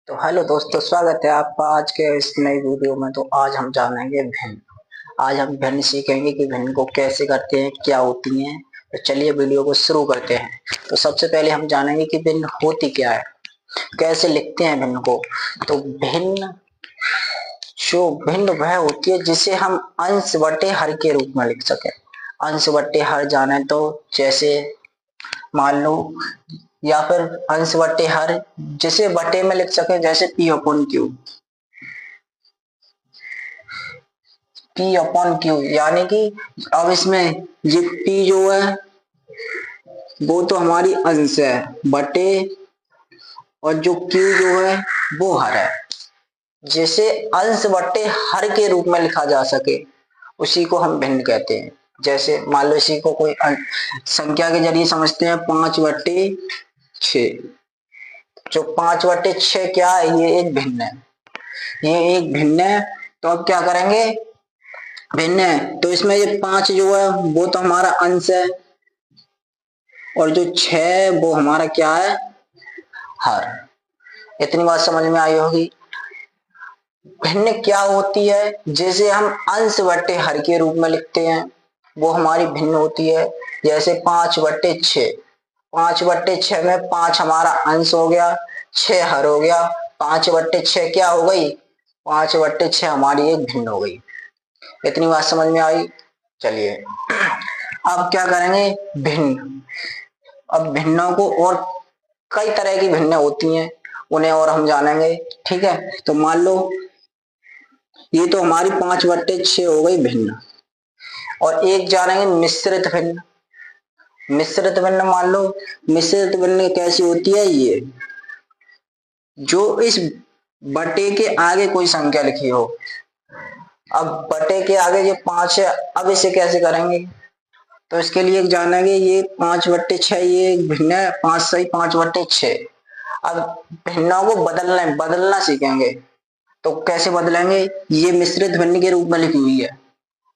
तो हेलो दोस्तों, स्वागत है आपका आज के इस नई वीडियो में। तो आज हम जानेंगे भिन्न। आज हम भिन्न सीखेंगे कि भिन्न को कैसे करते हैं, क्या होती हैं। तो चलिए वीडियो को शुरू करते हैं। तो सबसे पहले हम जानेंगे कि भिन्न होती क्या है, कैसे लिखते हैं भिन्न को। तो भिन्न जो भिन्न वह होती है जिसे हम अंश बटे हर के रूप में लिख सके। अंश बटे हर जाने तो जैसे मान लो, या फिर अंश बटे हर जिसे बटे में लिख सके, जैसे P upon Q. P upon Q यानी कि अब इसमें ये पी जो है वो तो हमारी अंश है बटे, और जो क्यू जो है वो हर है। जिसे अंश बटे हर के रूप में लिखा जा सके उसी को हम भिन्न कहते हैं। जैसे मान लो इसी को कोई संख्या के जरिए समझते हैं, 5/6। जो 5/6 क्या है, ये एक भिन्न है। ये एक भिन्न है। तो अब क्या करेंगे, भिन्न है तो इसमें ये 5 जो है वो तो हमारा अंश है, और जो 6 वो हमारा क्या है, हर। इतनी बात समझ में आई होगी। भिन्न क्या होती है, जिसे हम अंश बटे हर के रूप में लिखते हैं, वो हमारी भिन्न होती है। जैसे 5/6। 5/6 में 5 हमारा अंश हो गया, 6 हर हो गया। 5/6 क्या हो गई, 5/6 हमारी एक भिन्न हो गई। इतनी बात समझ में आई। चलिए अब क्या करेंगे, भिन्न। अब भिन्नों को, और कई तरह की भिन्न होती हैं, उन्हें और हम जानेंगे। ठीक है, तो मान लो ये तो हमारी 5/6 हो गई भिन्न। और एक जानेंगे मिश्रित भिन्न। मिश्रित भिन्न मान लो, मिश्रित भिन्न कैसी होती है, ये जो इस बटे के आगे कोई संख्या लिखी हो। अब बटे के आगे ये 5 है, अब इसे कैसे करेंगे, तो इसके लिए जानेंगे ये 5/6 ये भिन्न है, 5 सही 5/6। अब भिन्नों को बदलना सीखेंगे। तो कैसे बदलेंगे, ये मिश्रित भिन्न के रूप में लिखी हुई है,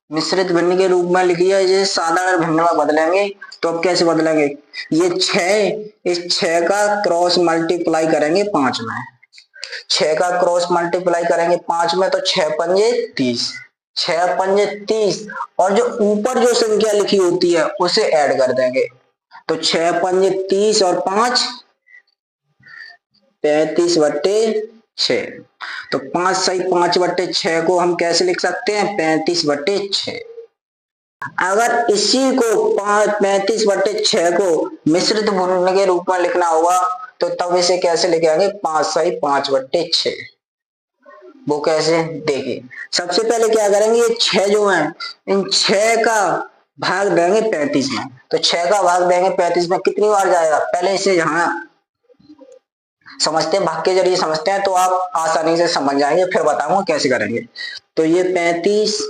मिश्रित भिन्न के रूप में लिखी है, ये साधारण भिन्न में बदलेंगे। तो अब कैसे बदलेंगे, ये 6, इस 6 का क्रॉस मल्टीप्लाई करेंगे 5 में। 6 का क्रॉस मल्टीप्लाई करेंगे 5 में, तो 6 पंजे 30। 6 पंजे 30, और जो ऊपर जो संख्या लिखी होती है उसे ऐड कर देंगे। तो 6 पंजे 30 और 5 35/6। तो 5 सही 5/6 को हम कैसे लिख सकते हैं, 35/6। अगर इसी को 35/6 को मिश्रित भिन्न के रूप में लिखना होगा तो तब इसे कैसे लिखेंगे, 5 सही 5/6। वो कैसे, देखिए सबसे पहले क्या करेंगे, ये 6 जो है इन 6 का भाग देंगे 35 में। तो 6 का भाग देंगे 35 में, कितनी बार जाएगा, पहले इसे यहाँ समझते हैं, भाग के जरिए समझते हैं तो आप आसानी से समझ जाएंगे, फिर बताऊंगा कैसे करेंगे। तो ये 35,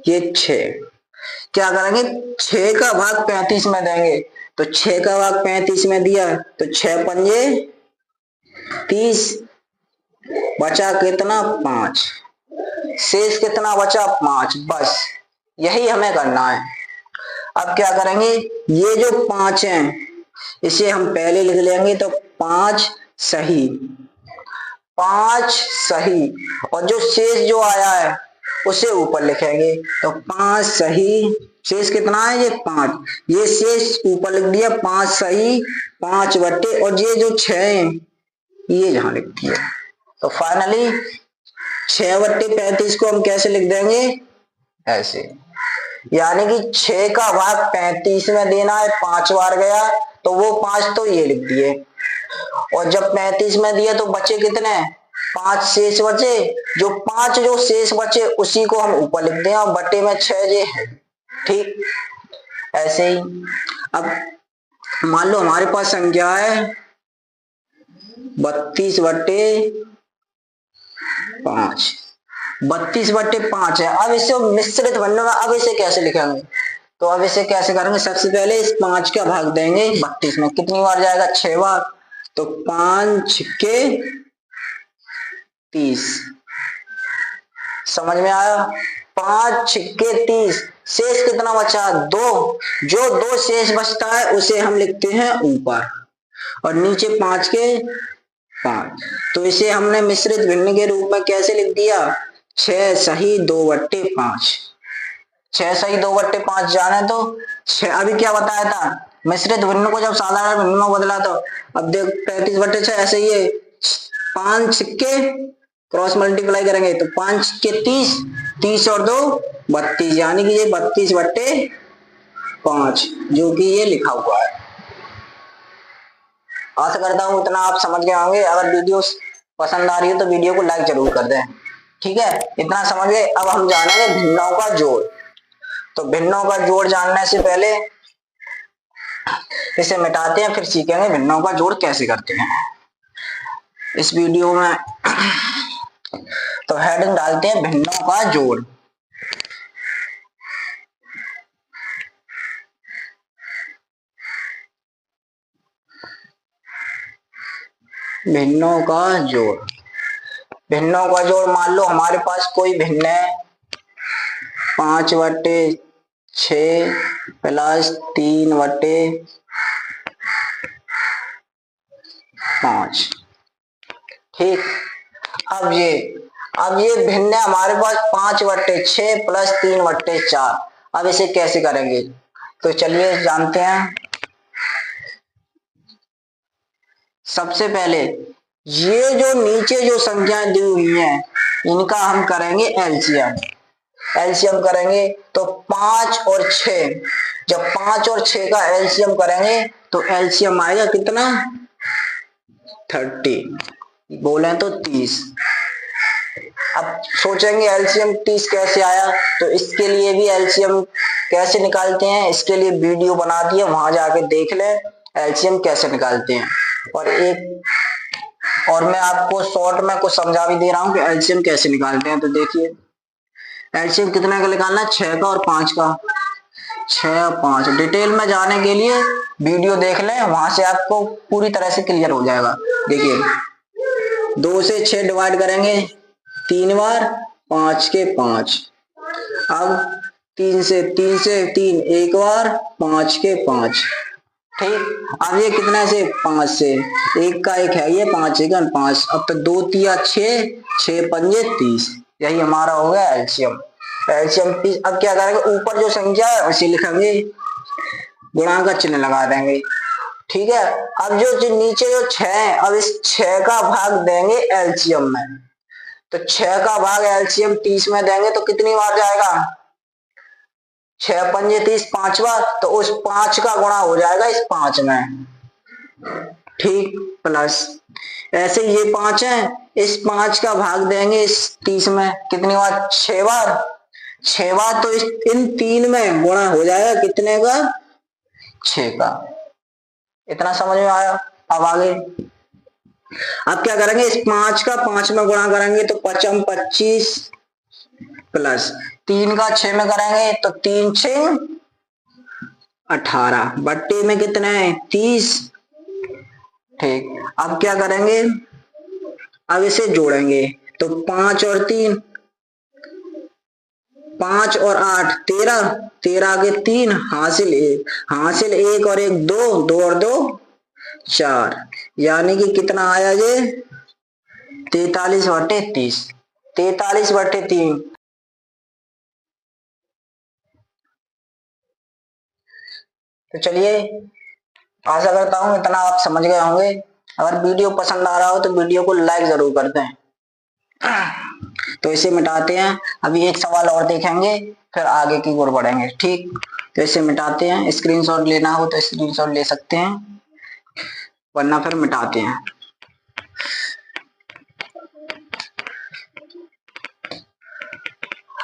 ये 6, क्या करेंगे, 6 का भाग 35 में देंगे। तो 6 का भाग 35 में दिया तो 6 पंजे 30, बचा कितना 5, शेष कितना बचा 5। बस यही हमें करना है। अब क्या करेंगे, ये जो 5 है इसे हम पहले लिख लेंगे, तो 5 सही 5 सही, और जो शेष जो आया है उसे ऊपर लिखेंगे। तो 5 सही, शेष कितना है, ये 5, ये शेष ऊपर लिख दिया 5 सही 5 बटे, और ये जो 6 है ये जहां लिख दिया। तो फाइनली 6/35 को हम कैसे लिख देंगे, ऐसे। यानी कि 6 का भाग 35 में देना है, 5 बार गया तो वो 5 तो ये लिख दिए, और जब 35 में दिए तो बचे कितने, 5 शेष बचे। जो 5 जो शेष बचे उसी को हम ऊपर लिख दें, और बटे में 6 जे है। ठीक, ऐसे ही। अब मान लो हमारे पास संख्या है 32/5, 32/5 है। अब इसे मिश्रित भिन्न में, अब इसे कैसे लिखेंगे, तो अब इसे कैसे करेंगे, सबसे पहले इस 5 का भाग देंगे 32 में, कितनी बार जाएगा, 6 बार। तो 5 के 30, समझ में आया, 5 के 30, शेष कितना बचा 2, जो 2 शेष बचता है उसे हम लिखते हैं ऊपर, और नीचे 5 के 5। तो इसे हमने मिश्रित भिन्न के रूप में कैसे लिख दिया, 6 सही 2/5। 6 सही 2/5 जाने तो 6 अभी क्या बताया था, मिश्रित भिन्न को जब साधारण भिन्न में बदला तो अब देख 35/6 ऐसे ही है, 5 सिक्के क्रॉस मल्टीप्लाई करेंगे तो 5 सिक्के 30, 30 और 2 32, यानी कि ये 32/5 जो कि ये लिखा हुआ है। आशा करता हूँ इतना आप समझ गए होंगे। अगर वीडियो पसंद आ रही है तो वीडियो को लाइक जरूर कर दें। ठीक है, इतना समझ गए। अब हम जानेंगे भिन्नों का जोड़। तो भिन्नों का जोड़ जानने से पहले इसे मिटाते हैं, फिर सीखेंगे भिन्नों का जोड़ कैसे करते हैं इस वीडियो में। तो हेडिंग डालते हैं भिन्नों का जोड़। भिन्नों का जोड़, भिन्नों का जोड़ मान लो हमारे पास कोई भिन्न है 5/6 प्लस 3/5। ठीक, अब ये भिन्न है हमारे पास 5/6 प्लस 3/4। अब इसे कैसे करेंगे, तो चलिए जानते हैं। सबसे पहले ये जो नीचे जो संख्याएं दी हुई हैं इनका हम करेंगे एलसीएम। एलसीएम करेंगे तो 5 और 6, जब 5 और 6 का एलसीएम करेंगे तो एलसीएम आएगा कितना, 30, बोले तो 30। अब सोचेंगे एलसीएम 30 कैसे आया, तो इसके लिए भी एलसीएम कैसे निकालते हैं, इसके लिए वीडियो बना दिए, वहां जाके देख लें एलसीएम कैसे निकालते हैं। और मैं आपको शॉर्ट में कुछ समझा भी दे रहा हूं कि एलसीएम कैसे निकालते हैं। तो देखिए एलसीएम कितने का निकालना है, 6 का और 5 का। 6 और 5 डिटेल में जाने के लिए वीडियो देख लें, वहां से आपको पूरी तरह से क्लियर हो जाएगा। देखिए 2 से 6 डिवाइड करेंगे 3 बार, 5 के 5। अब 3 से 3 एक बार, 5 के 5। ठीक, अब ये कितना से 5 से, एक का एक है ये, 5 एक 5। अब तो 2 तिया 6, 6 पंजे 30, यही हमारा हो गया एलसीएम। एलसीएम 30। अब क्या करेंगे, ऊपर जो संख्या है उसे लिखेंगे, गुणा का चिन्ह लगा देंगे। ठीक है, अब जो नीचे जो 6 है, अब इस 6 का भाग देंगे एलसीएम में। तो 6 का भाग एलसीएम 30 में देंगे तो कितनी बार जाएगा, 6 पंजे 30, 5 बार। तो उस 5 का गुणा हो जाएगा इस 5 में। ठीक, प्लस ऐसे ये 5 है, इस 5 का भाग देंगे इस 30 में, कितनी बार, 6 बार। 6 बार तो इन 3 में गुणा हो जाएगा कितने का, 6 का। इतना समझ में आया। अब आगे अब क्या करेंगे, इस 5 का 5 में गुणा करेंगे तो 5 25 प्लस 3 का 6 में करेंगे तो 3 6 18, बट्टे में कितना है 30। ठीक, अब क्या करेंगे, अब इसे जोड़ेंगे तो 5 और 3, 5 और 8 13, 13 के 3, हासिल 1, हासिल 1 और 1 2, 2 और 2 4, यानी कि कितना आया ये 43/30, 43/3। तो चलिए, आशा करता हूं इतना आप समझ गए होंगे। अगर वीडियो पसंद आ रहा हो तो वीडियो को लाइक जरूर कर दें। तो इसे मिटाते हैं, अभी एक सवाल और देखेंगे फिर आगे की ओर बढ़ेंगे। ठीक, तो इसे मिटाते हैं, स्क्रीनशॉट लेना हो तो स्क्रीनशॉट ले सकते हैं, वरना फिर मिटाते हैं।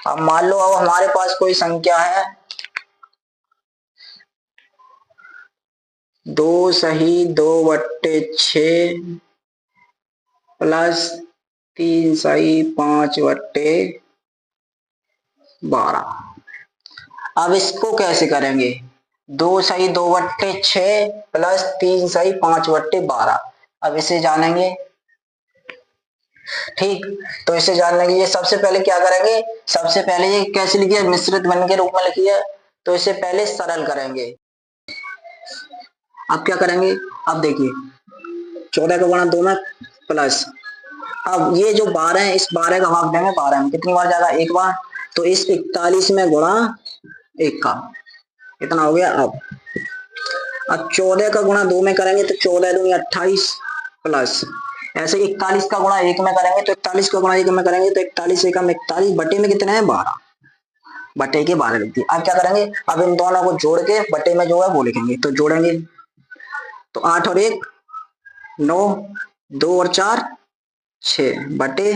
अब मान लो अब हमारे पास कोई संख्या है 2 सही 2/6 प्लस 3 सही 5/12। अब इसको कैसे करेंगे, 2 सही 2/6 प्लस 3 सही 5/12। अब इसे जानेंगे। ठीक, तो इसे जानने के लिए सबसे पहले क्या करेंगे, सबसे पहले ये कैसे लिखिए, मिश्रित भिन्न के रूप में लिखिए। तो इसे पहले सरल करेंगे। अब क्या करेंगे, अब देखिए 14 का गुणा 2 में प्लस, अब ये जो 12 है इस 12 का भाग देंगे 12 में, कितनी बार जाएगा? एक बार। तो इस 41 में गुणा 1 का इतना हो गया। अब 14 का गुणा 2 में करेंगे तो 14 दूनी 28 प्लस, ऐसे 41 का गुणा 1 में करेंगे तो 41 का गुणा 1 में करेंगे तो 41 एकम 41 बटे में कितना है? 12, बटे के 12 लिख दिए। अब क्या करेंगे? अब इन दोनों को जोड़ के बटे में जो है वो लिखेंगे, तो जोड़ेंगे तो 8 और 1 9, 2 और 4 6 बटे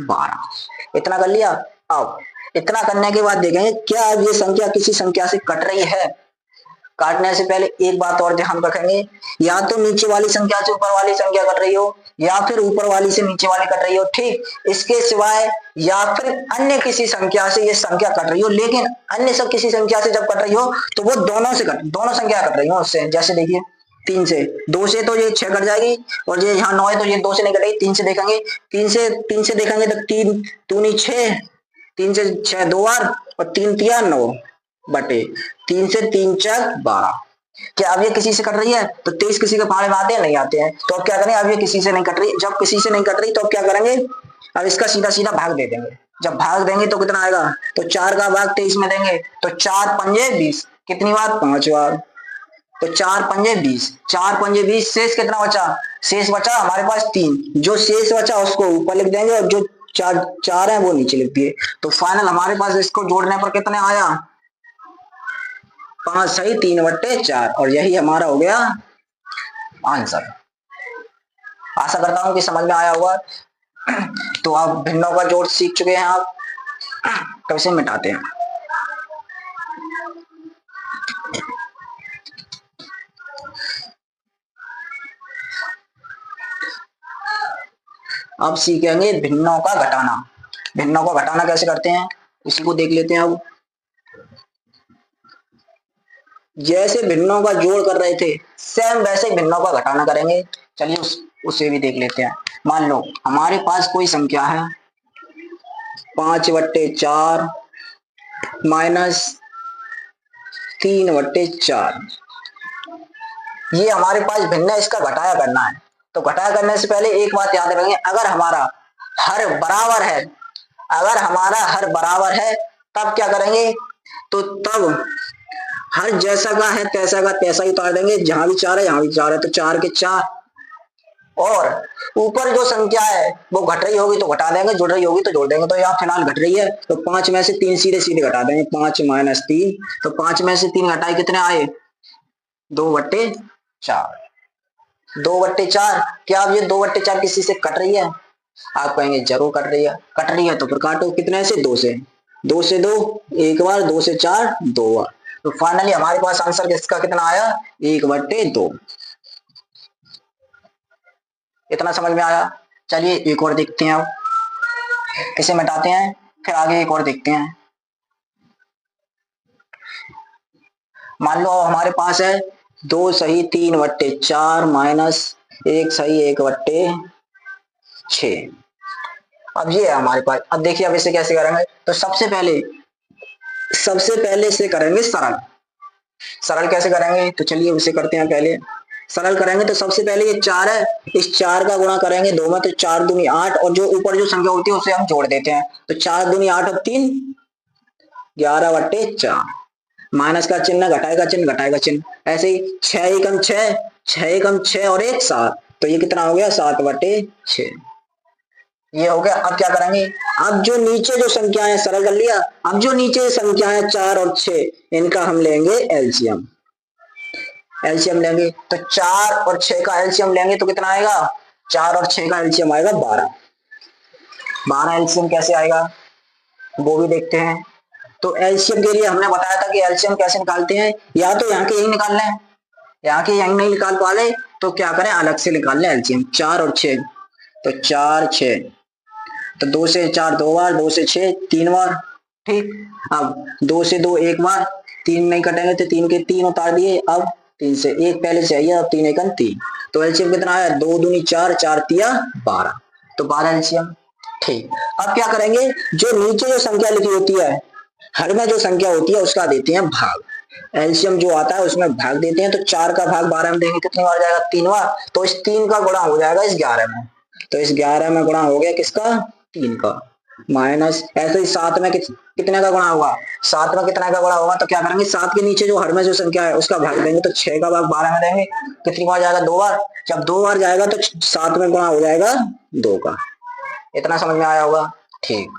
12, इतना कर लिया। अब इतना करने के बाद देखेंगे क्या अब ये संख्या किसी संख्या से कट रही है। काटने से पहले एक बात और ध्यान रखेंगे, या तो नीचे वाली संख्या से ऊपर वाली संख्या कट रही हो, या फिर ऊपर वाली से नीचे वाली कट रही हो, ठीक। इसके सिवाय या फिर अन्य किसी संख्या से ये संख्या कट रही हो, लेकिन अन्य सब किसी संख्या से जब कट रही हो तो वो दोनों संख्या कट रही हो उससे। जैसे देखिए 3 से, 2 से तो ये 6 कट जाएगी, और ये यहाँ 9 है तो ये 2 से नहीं कटेगी, 3 से देखेंगे, 3 से देखेंगे तो 3 दूनी 6, 3 से 6 2 बार, और 3 तिया 9 बटे 3 से 3 4 12। क्या अब ये किसी से कट रही है? तो 23 किसी के पहाड़े में आते हैं? नहीं आते हैं। तो अब क्या करें? अब ये किसी से नहीं कट रही, जब किसी से नहीं कट रही तो अब क्या करेंगे? अब इसका सीधा सीधा भाग दे देंगे। जब भाग देंगे तो कितना आएगा? तो 4 का भाग 23 में देंगे तो 4 पंजे 20, कितनी बार? 5 बार। तो 4 पंजे 20, 4 पंजे 20, शेष कितना बचा? शेष बचा हमारे पास 3, जो शेष बचा उसको ऊपर लिख देंगे और जो चार है वो नीचे लिख दिए। तो फाइनल हमारे पास इसको जोड़ने पर कितने आया? 5 सही 3 बट्टे 4, और यही हमारा हो गया आंसर। आशा करता हूं कि समझ में आया होगा। तो आप भिन्नों का जोड़ सीख चुके हैं। आप कैसे मिटाते हैं? अब सीखेंगे भिन्नों का घटाना। भिन्नों का घटाना कैसे करते हैं उसी को देख लेते हैं। अब जैसे भिन्नों का जोड़ कर रहे थे सेम वैसे ही भिन्नों का घटाना करेंगे। चलिए उसे भी देख लेते हैं। मान लो हमारे पास कोई संख्या है 5/4 माइनस 3/4, ये हमारे पास भिन्न है, इसका घटाया करना है। तो घटाया करने से पहले एक बात याद रखेंगे, अगर हमारा हर बराबर है, अगर हमारा हर बराबर है तब क्या करेंगे? तो तब हर जैसा का है तैसा का तैसा ही उतार देंगे। जहां भी 4 है यहां भी 4 है तो 4 के 4, और ऊपर जो संख्या है वो घट रही होगी तो घटा देंगे, जुड़ रही होगी तो जोड़ देंगे। तो यहाँ फिलहाल घट रही है तो 5 में से 3 सीधे सीधे घटा देंगे, 5 माइनस 3, तो 5 में से 3 घटाए कितने आए? 2/4। 2/4। क्या अब ये 2/4 किसी से कट रही है? आप कहेंगे जरूर कट रही है। कट रही है तो फिर काटो, कितने से? 2 से। 2 से 2 एक बार, 2 से 4 2 बार। तो फाइनली हमारे पास आंसर किसका कितना आया? 1/2। इतना समझ में आया। चलिए एक और देखते हैं। अब इसे मिटाते हैं, फिर आगे एक और देखते हैं। मान लो हमारे पास है 2 सही 3/4 माइनस 1 सही 1/6। अब ये है हमारे पास। अब देखिए अब इसे कैसे करेंगे? तो सबसे पहले इसे करेंगे सरल। सरल कैसे करेंगे? तो चलिए उसे करते हैं। पहले सरल करेंगे तो सबसे पहले ये 4 है, इस 4 का गुणा करेंगे 2 में तो 4 दूनी 8, और जो ऊपर जो संख्या होती है उसे हम जोड़ देते हैं। तो 4 दूनी 8 और 3 11/4। माइनस का चिन्ह, घटाएगा चिन्ह, घटाएगा चिन्ह। ऐसे ही 6 एकम 6, 6 एकम 6 और 1 7, तो ये कितना हो गया? 7/6। ये हो गया। अब क्या करेंगे? अब जो नीचे जो संख्या है सरल कर लिया। अब जो नीचे संख्या है 4 और 6, इनका हम लेंगे एलसीएम। एलसीएम लेंगे तो 4 और 6 का एलसीएम लेंगे तो कितना आएगा? 4 और 6 का एलसीएम आएगा 12। 12 एलसीएम कैसे आएगा वो भी देखते हैं। तो एलसीएम के लिए हमने बताया था कि एलसीएम कैसे निकालते हैं। या तो यहाँ के यही निकाल लें, यहाँ के यही नहीं निकाल पा ले तो क्या करें? अलग से निकाल लें एलसीएम। 4 और 6, तो 4 6, तो 2 से 4 2 बार, 2 से 6 3 बार, ठीक। अब 2 से 2 एक बार, 3 नहीं कटेंगे तो 3 के 3 उतार दिए। अब 3 से 1 पहले से आइए, अब 3 एकम 3, तो एलसीएम कितना आया? 2 दूनी 4, 4 तिया 12, तो 12 एलसीएम, ठीक। अब क्या करेंगे? जो नीचे जो संख्या लिखी होती है, हर में जो संख्या होती है उसका देते हैं भाग। एलसीएम जो आता है उसमें भाग देते हैं, तो 4 का भाग 12 में देंगे कितनी बार जाएगा, 3 बार। तो इस 3 का गुणा हो जाएगा इस 11 में, तो इस 11 में गुणा हो गया किसका, 3 का। माइनस ऐसे ही 7 में कितने का गुणा होगा, 7 में कितने का गुणा होगा, तो क्या करेंगे 7 के नीचे जो हर में जो संख्या है उसका भाग देंगे, तो 6 का भाग 12 में देंगे, कितनी बार जाएगा, 2 बार। जब 2 बार जाएगा तो 7 में गुणा हो जाएगा 2 का। इतना समझ में आया होगा, ठीक।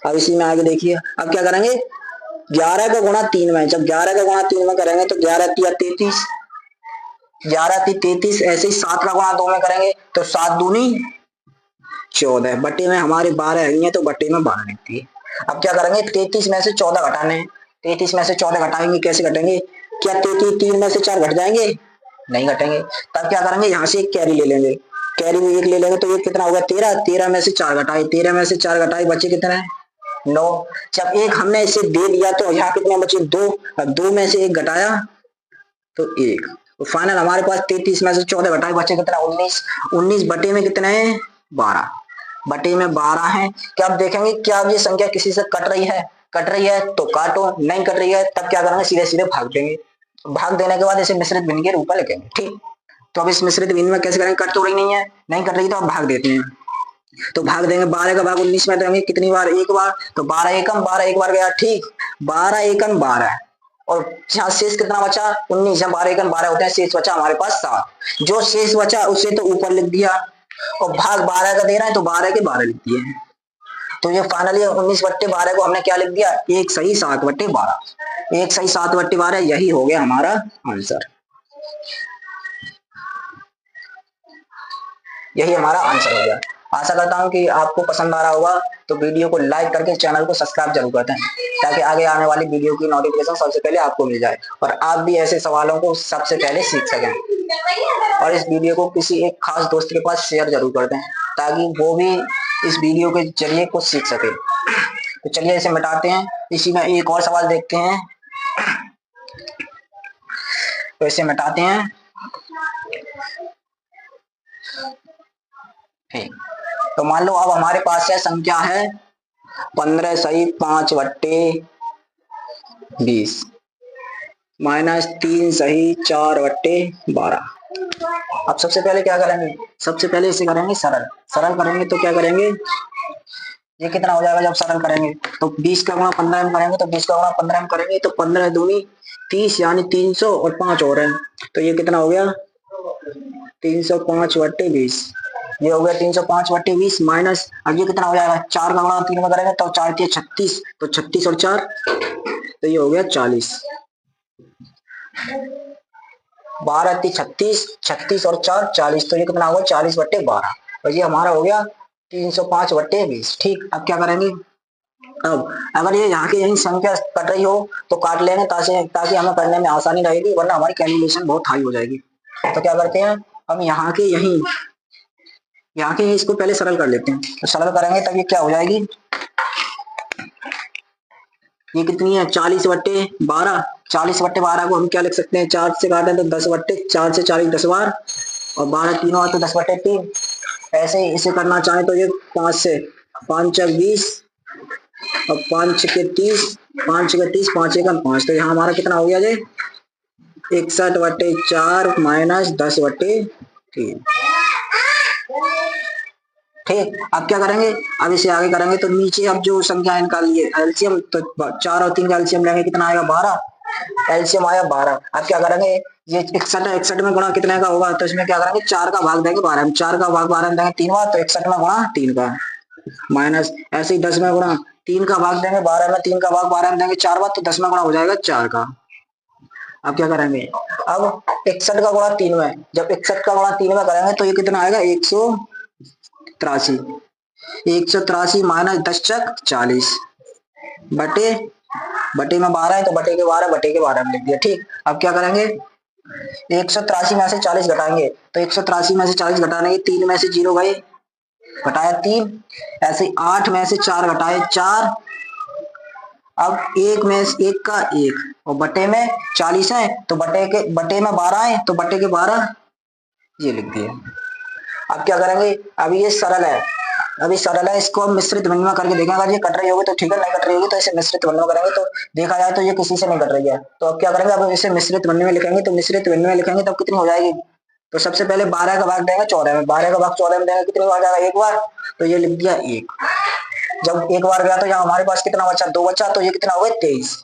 अब इसी में आगे देखिए, अब क्या करेंगे 11 का गुणा 3 में, जब 11 का गुणा 3 में करेंगे तो 11 तिया 33, 11 ती 33। ऐसे ही 7 का गुणा 2 में करेंगे तो 7 दूनी 14, बटे में हमारे 12 है तो बटे में 12 लिखती है। अब क्या करेंगे 33 में से 14 घटाने, 33 में से 14 घटाएंगे, कैसे घटेंगे, क्या 33 3 में से 4 घट जाएंगे, नहीं घटेंगे। तब क्या करेंगे यहाँ से एक कैरी ले लेंगे, कैरी में 1 ले लेंगे, तो ये कितना होगा 13, 13 में से 4 घटाए, 13 में से 4 घटाए बचे कितने 9। जब एक हमने इसे दे दिया तो यहाँ कितने बचे 2, अब 2 में से 1 घटाया तो 1, तो फाइनल हमारे पास 33 में से 14 घटाए बचे कितना 19, 19 बटे में कितने हैं 12, बटे में 12 है। क्या आप देखेंगे क्या ये संख्या किसी से कट रही है, कट रही है तो काटो, नहीं कट रही है तब क्या करेंगे सीधे सीधे भाग देंगे, भाग देने के बाद इसे मिश्रित भिन्न के रूप में लिखेंगे, ठीक। तो अब इस मिश्रित भिन्न में कैसे करेंगे, कट तो रही नहीं है, नहीं कट रही तो अब भाग देते हैं, तो भाग देंगे 12 का भाग 19 में देंगे कितनी बार, एक बार, तो 12 एकम 12 एक बार गया, ठीक, 12 एकम 12, और यहाँ शेष कितना बचा 19, जब 12 एकम 12 होते हैं शेष बचा हमारे पास 7, जो शेष बचा उसे तो ऊपर लिख दिया, और भाग 12 का दे रहा है तो 12 के 12 लिख दिए, तो ये फाइनली 19 बट्टे 12 को हमने क्या लिख दिया, 1 सही 7 बट्टे 12, 1 सही 7 बट्टे 12, यही हो गया हमारा आंसर, यही हमारा आंसर हो गया। आशा करता हूं कि आपको पसंद आ रहा होगा, तो वीडियो को लाइक करके चैनल को सब्सक्राइब जरूर कर दें, ताकि आगे आने वाली वीडियो की नोटिफिकेशन सबसे पहले आपको मिल जाए और आप भी ऐसे सवालों को सबसे पहले सीख सकें। और इस वीडियो को किसी एक खास दोस्त के पास शेयर जरूर कर दें, ताकि वो भी इस वीडियो के जरिए कुछ सीख सके। तो चलिए इसे मिटाते हैं, इसी में एक और सवाल देखते हैं, तो इसे मिटाते हैं, ठीक। तो मान लो अब हमारे पास है संख्या है 15 सही 5 बट्टे 20 माइनस 3 सही 4 बट्टे 12। अब सबसे पहले क्या करेंगे, सबसे पहले इसे करेंगे सरल, सरल करेंगे तो क्या करेंगे, ये कितना हो जाएगा जब सरल करेंगे, तो 20 का गुणा 15 में करेंगे, तो 20 का गुणा 15 में करेंगे तो 15 दूनी 30 यानी 300 और 5 और है, तो ये कितना हो गया 305 बट्टे 20, ये हो गया 305 बट्टे 20 माइनस, अब ये कितना हो जाएगा 4 का गुणा 3 में करेंगे तो 4 3 36, तो 36 और 4 तो ये हो गया 40, 12 3 36, 36 और 4 40, तो ये कितना होगा 40 बट्टे 12, और ये हमारा हो गया 305 बट्टे 20, ठीक। अब क्या करेंगे, अब अगर ये यहाँ की यही संख्या कट रही हो तो काट लेंगे, ताकि हमें करने में आसानी रहेगी, वरना हमारी कैलकुलेशन बहुत हाई हो जाएगी। तो क्या करते हैं, हम यहाँ के इसको पहले सरल कर लेते हैं, तो सरल करेंगे तब ये क्या हो जाएगी, ये कितनी है 40 बट्टे 12, 40 बट्टे 12 को हम क्या लिख सकते हैं, 4 से काटें तो 10 बट्टे 4 से 40 10 बार, और 12 तीनों बार तो 10 बट्टे 3, ऐसे ही इसे करना चाहे तो ये 5 से 5 20 और 5 के 30, 5 के 30, 5 एकम 5, तो यहाँ हमारा कितना हो गया जी 61 बट्टे 4 माइनस 10 बट्टे 3, ठीक। अब क्या करेंगे, अब इसे आगे करेंगे तो नीचे अब जो संख्या निकाल लिए एलसीएम, तो 4 और 3 का एलसीएम लेंगे, कितना आएगा 12, एलसीएम आया 12। अब क्या करेंगे, ये 61 है, 61 में गुणा कितने का होगा, तो इसमें क्या करेंगे 4 का भाग देंगे 12 में, 4 का भाग 12 में देंगे 3 बार, तो 61 में गुणा 3 का माइनस, ऐसे ही 10 में गुणा 3 का भाग देंगे 12 में, 3 का भाग 12 में देंगे 4 बार, तो 10 में गुणा हो जाएगा 4 का। अब क्या करेंगे, अब 61 का गुणा 3 में, जब 61 का गुणा 3 में करेंगे तो ये कितना आएगा 183, 183 माइनस 10 चक 40 बटे में 12 है तो बटे के 12 में लिख दिया, ठीक। अब क्या करेंगे 183 में से 40 घटाएंगे, तो 183 में से 40 घटाने के 3 में से 0 गए, घटाया 3, ऐसे 8 में से 4 घटाए 4, अब 1 में से 1 का 1, और बटे में 40 है तो बटे में 12 है तो बटे के 12 ये लिख दिए। अब क्या करेंगे, अब ये सरल है, अभी सरल है, इसको हम मिश्रित भिन्न में करके देखेंगे। अगर ये कट रही होगी तो ठीक है, नहीं कट रही होगी तो इसे मिश्रित भिन्न में करेंगे तो देखा जाए तो ये किसी से नहीं कट रही है। तो अब क्या करेंगे, अब इसे मिश्रित भिन्न में लिखेंगे। तो मिश्रित भिन्न में लिखेंगे तब कितनी हो जाएगी, तो सबसे पहले 12 का भाग देंगे 14 में, 12 का भाग 14 में देंगे कितनी बार जाएगा, एक बार, तो ये लिख दिया एक। जब एक बार गया तो यहाँ हमारे पास कितना बचा, 2 बचा, तो ये कितना हो गया 23,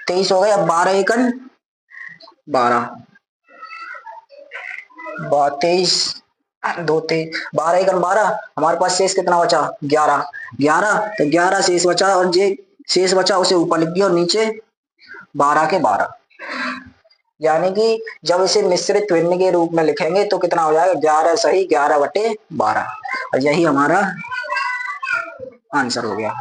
23 हो गए। अब 12 एकन 12, 23 2 23, 12 एकन 12, हमारे पास शेष कितना बचा 11, 11, तो 11 शेष बचा, और ये शेष बचा उसे ऊपर लिख दिया और नीचे 12 के 12। यानी कि जब इसे मिश्रित भिन्न के रूप में लिखेंगे तो कितना हो जाएगा, 11 सही 11/12, और यही हमारा आंसर हो गया।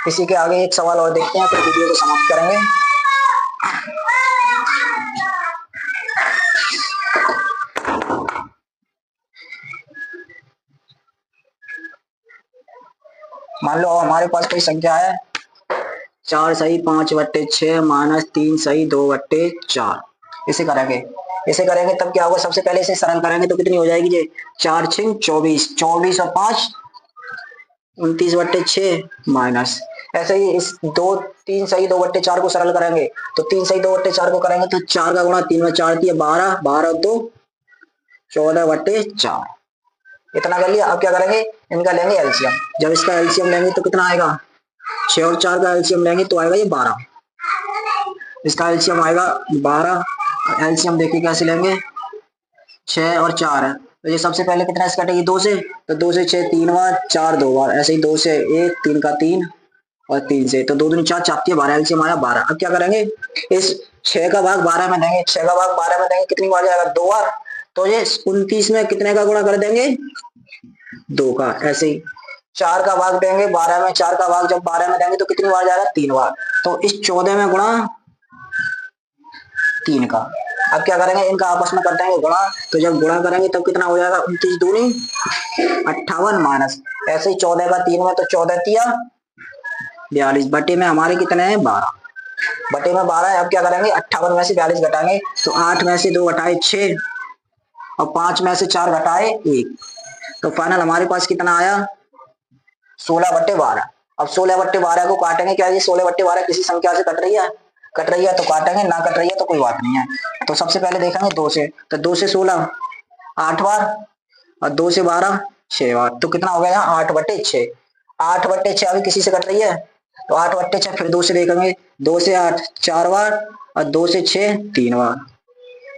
इसी के आगे एक सवाल और देखते हैं, फिर वीडियो को समाप्त करेंगे। मान लो हमारे पास कोई संख्या है 4 सही 5/6 माइनस 3 सही 2/4। इसे करेंगे तब क्या होगा, सबसे पहले इसे सरल करेंगे तो कितनी हो जाएगी, ये 4 6 24, 24 और 5 29/6 माइनस, ऐसे ही इस 3 सही 2/4 को सरल करेंगे तो 3 सही 2/4 को करेंगे तो 4 का गुणा 3 में 4 दिया 12, 12 और 2 14/4, इतना कर लिया। अब क्या करेंगे, इनका लेंगे एलसीएम। जब इसका एलसीएम लेंगे तो कितना आएगा, 6 और 4 का एलसीएम लेंगे तो आएगा ये 12, इसका एलसीएम आएगा 12। एलसीएम देखिए कैसे लेंगे, 6 और 4 है तो ये सबसे पहले कितना से कटेगी 2 से, तो 2 से 6 3 बार, 4 2 बार, ऐसे ही 2 से 1, 3 का 3 और 3 से, तो 2 दूनी 4, 4 12, एलसीएम आया 12। अब क्या करेंगे, इस 6 का भाग 12 में देंगे, 6 का भाग 12 में देंगे कितनी बार जाएगा, 2 बार, तो ये 29 में कितने का गुणा कर देंगे, 2 का। ऐसे ही 4 का भाग देंगे 12 में, 4 का भाग जब 12 में देंगे तो कितनी बार जाएगा, 3 बार, तो इस 14 में गुणा 3 का। अब क्या करेंगे, इनका आपस में कर देंगे गुणा, तो जब गुणा करेंगे तब कितना हो जाएगा, 29 दूनी 58 माइनस, ऐसे ही 14 का 3 में, तो 14 तिया 42, बटे में हमारे कितने हैं 12, बटे में 12 है। अब क्या करेंगे, 58 में से 42 घटाएंगे तो 8 में से 2 घटाए 6 और 5 में से 4 घटाए 1, तो फाइनल हमारे पास कितना आया 16/12। अब 16/12 को काटेंगे, क्या ये 16/12 किसी संख्या से कट रही है, तो काटेंगे, ना कट रही है तो कोई बात नहीं है। तो सबसे पहले देखेंगे 2 से, तो 2 से 16 8 बार और 2 से 12 6 बार, तो कितना हो गया यहाँ 8/6, 8/6 अभी किसी से कट रही है तो 8/6, फिर 2 से देखेंगे, 2 से 8 4 बार और 2 से 6 3 बार,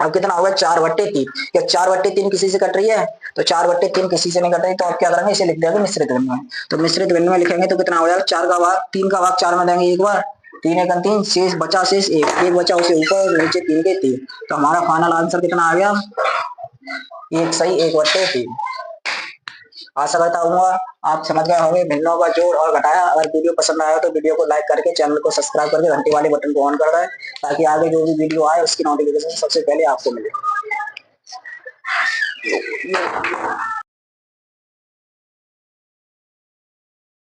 अब कितना होगा 4/3, क्या 4/3 किसी से कट रही है, तो 4/3 किसी से नहीं कट रही, तो अब क्या करेंगे, इसे लिख देंगे मिश्रित भिन्न में। तो मिश्रित भिन्न में लिखेंगे तो कितना हो जाएगा, 4 का भाग 3 का भाग 4 में देंगे एक बार, 3 एकन 3, शेष बचा शेष 1 बचा उसे ऊपर नीचे 3 के 3, तो हमारा फाइनल आंसर कितना आ गया, 1 सही 1/3। आशा करता हूँ आप समझ गए होंगे भिन्नों का जोड़ और घटाया। अगर वीडियो पसंद आया तो वीडियो को लाइक करके चैनल को सब्सक्राइब करके घंटी वाले बटन को ऑन कर दें, ताकि आगे जो भी वीडियो आए उसकी नोटिफिकेशन सबसे पहले आपको मिले।